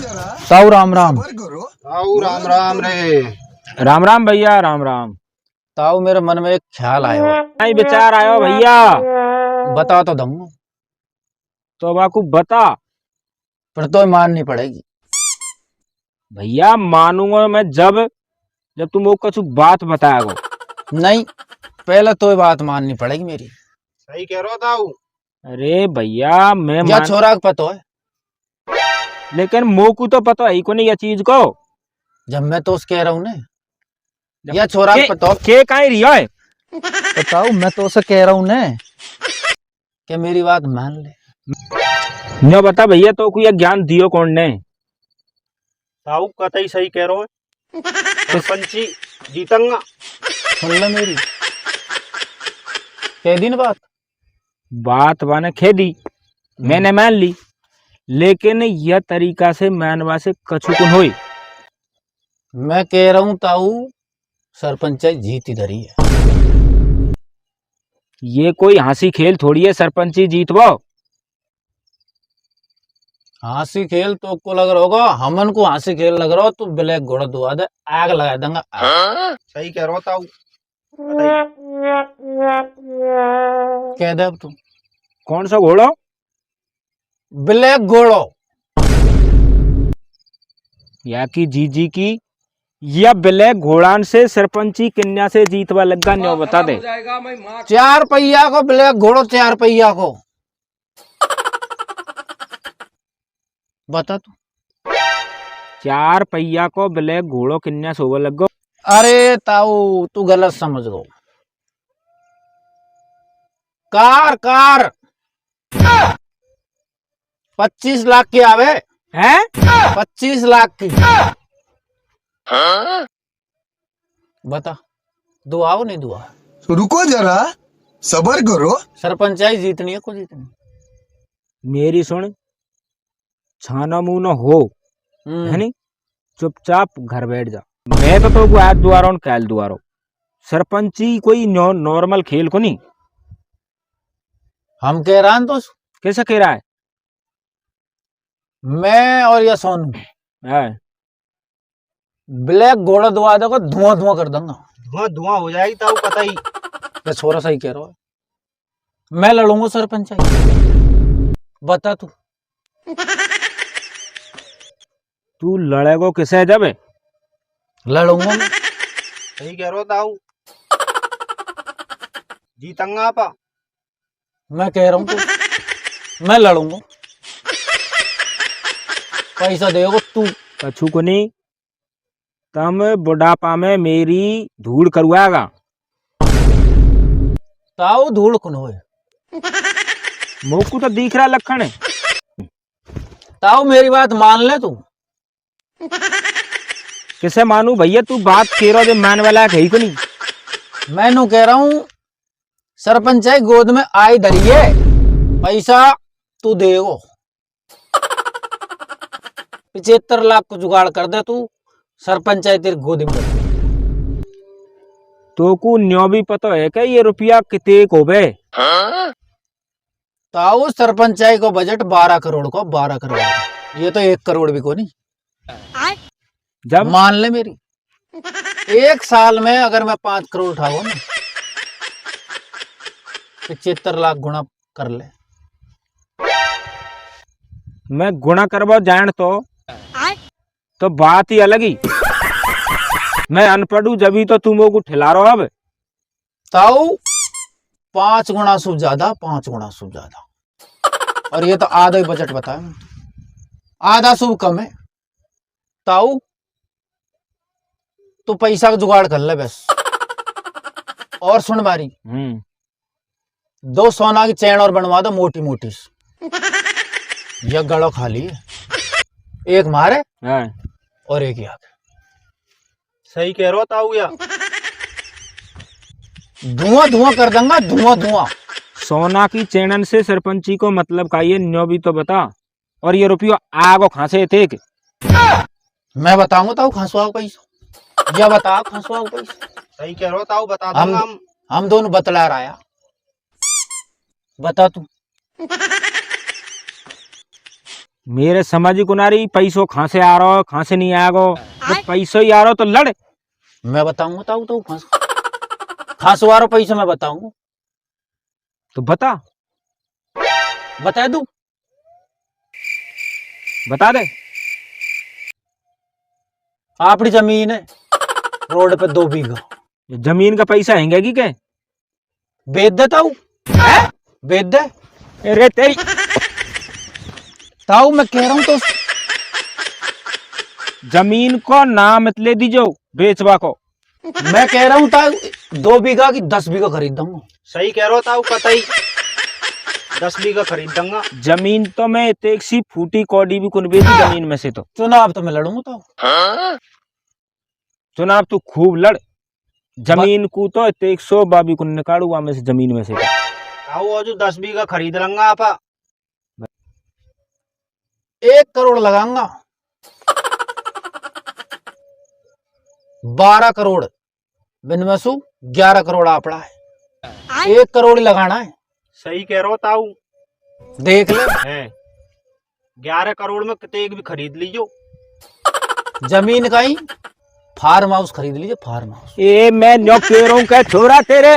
ताऊ राम राम। ताऊ राम राम रे। राम राम भैया, राम राम। ताऊ मेरे मन में एक ख्याल आयो। नहीं विचार आयो भैया, बता तो दूंगा, तो बाकू बता। पर तो माननी पड़ेगी। भैया मानूंगा मैं जब जब तुम वो कुछ बात बताएगो। नहीं, पहले तो बात माननी पड़ेगी मेरी। सही कह रहा ताऊ। अरे भैया मैं या छोरा का पता है, लेकिन मोकू तो पता है ही को नहीं ये चीज को। जब मैं तो कह रहा हूँ ना, या छोरा का पता के कहीं रिया है। बताओ, मैं तो उसे कह रहा हूँ ना कि मेरी बात मान ले। न बता भैया, तो कोई ज्ञान दियो कौन ने। ताऊ कतई सही कह रहा है। सरपंची जीतंगा। सुन ले मेरी, कह दी ना बात बाने खेदी, मैंने मान ली, लेकिन यह तरीका से मानवा से कछु कुन होई। मैं कह रहा हूँ ताऊ, सरपंच जीत इधर ही है। ये कोई हंसी खेल थोड़ी है, सरपंची जीतवो। हंसी खेल तो को लग रहा होगा, हमन को हंसी खेल लग रहा हो। तू ब्लैक घोड़ा दुआ दे, आग लगा देंगा। सही कह रहा ताऊ। कह दे अब तू। कौन सा घोड़ो? ब्लैक घोड़ो। या की जीजी की या ब्लैक घोड़ान से सरपंची कन्या से जीतवा लगा न्यो बता दे। 4 पहिया को ब्लैक घोड़ो, 4 पहिया को बता तू। 4 पहिया को ब्लैक घोड़ो कन्या सोवा लगो। अरे ताऊ तू गलत समझ गो। कार कार 25 लाख की आवे हैं? 25 लाख की। बता, दुआ हो नहीं दुआ? रुको जरा, सबर करो। सरपंचाई जीतनी है को जीतनी? मेरी सुन, छाना मुंह न हो, है नी, चुपचाप घर बैठ जा। मैं तो आज दुआरा हूं, कैल दुआरो। सरपंची कोई नॉर्मल खेल को नहीं। हम कह रहा तो कैसा कह रहा है? मैं और ये सोनू ब्लैक घोड़ा दुआ देगा, धुआं धुआं कर दूंगा। धुआं धुआं हो जाएगी ताऊ कतई। ये छोरा सही कह रहा है। मैं लड़ूंगा सरपंच। बता तू। तू लड़ेगो किसे जब? लड़ूंगा मैं। सही कह रहा ताऊ। जीतंगा आपा। मैं कह रहा हूँ तो मैं लड़ूंगा। पैसा देगा तू। कछु को नहीं, तम बुढ़ापा में मेरी धूड़ करवाएगा। ताऊ धूल कौन होए? मोकू तो दिख रहा लखन है। ताऊ मेरी बात मान ले तू। किसे मानू भैया? तू बात कह रहा मान वाला है को नहीं। मैं नू कह रहा हूँ, सरपंचाई गोद में आई धरिए, पैसा तू देगो। 75 लाख को जुगाड़ कर दे तू, सरपंचाई तेरी गोद में। तो को न्यो भी पता है क्या ये रुपया कितने को बे? ताऊ सरपंचाई को बजट 12 करोड़ को, 12 करोड़। ये तो 1 करोड़ भी को नहीं। जब मान ले मेरी, 1 साल में अगर मैं 5 करोड़ उठाऊं ना, 75 लाख गुणा कर ले। मैं गुणा करवा जान तो बात ही अलग ही। मैं अनपढ़ हूं जब ही तो तुम को ठिला रहा अब। ताऊ 5 गुणा सूब ज्यादा, 5 गुणा सूब ज्यादा। और ये तो आधा ही बजट बताया, आधा सूब कम है। ताऊ तू पैसा का जुगाड़ कर ले बस। और सुन मारी, 2 सोना की चैन और बनवा दो, मोटी मोटी। यह गड़ो खाली है, एक मारे और एक याद। सही कह रहा ताऊ या। धुआं धुआं कर दूंगा, धुआं धुआं। सोना की चैनन से सरपंची को मतलब का ये न्यो भी तो बता। और ये रुपया आगो खांसे थे कि? मैं बताऊंगा ताऊ खांसवा पैसा, या बता खांसवा पैसा। सही कह रहा ताऊ, बता दूंगा हम दोनों बतला रहा। बता तू। मेरे समझ को नारी पैसों कहाँ से आ रहा हो कहाँ से नहीं आएगा। जब पैसों ही आ रहा हो तो लड़। मैं बताऊंगा ताऊ तो खासवारो पैसे मैं बताऊंगा। तो बता बता दूं? बता दे। आपकी जमीन है रोड पे 2 बीघा, जमीन का पैसा हैंगे कि क्या? बेच दे ताऊ, बेच दे अरे तेरी ताऊ। मैं कह रहा हूँ तो जमीन को नाम मत ले दीजो बेचवा को। मैं कह रहा हूँ ताऊ 2 बीघा की 10 बीघा खरीद दूंगा। सही कह रहे हो ताऊ, कतई 10 बीघा खरीद दूंगा। जमीन तो मैं एक सी फूटी कौड़ी भी कुन बेची जमीन में से। तो चुनाव तो मैं लड़ूंगा ताऊ। चुनाव तू खूब लड़। जमीन को तो 100 बाबी कुन निकालू वहां में से जमीन में से। ताऊ और जो 10 बीघा खरीद लूंगा आपा। 1 करोड़ लगाऊंगा। 12 करोड़ बिन में सु 11 करोड़ आपड़ा है। 1 करोड़ ही लगाना है। सही कह रहे हो ताऊ। देख ले है 11 करोड़ में कितने भी खरीद लीजो। जमीन का ही फार्म हाउस खरीद लीजिए, फार्म हाउस। ए मैं न्यो कह रहा हूं क्या छोरा तेरे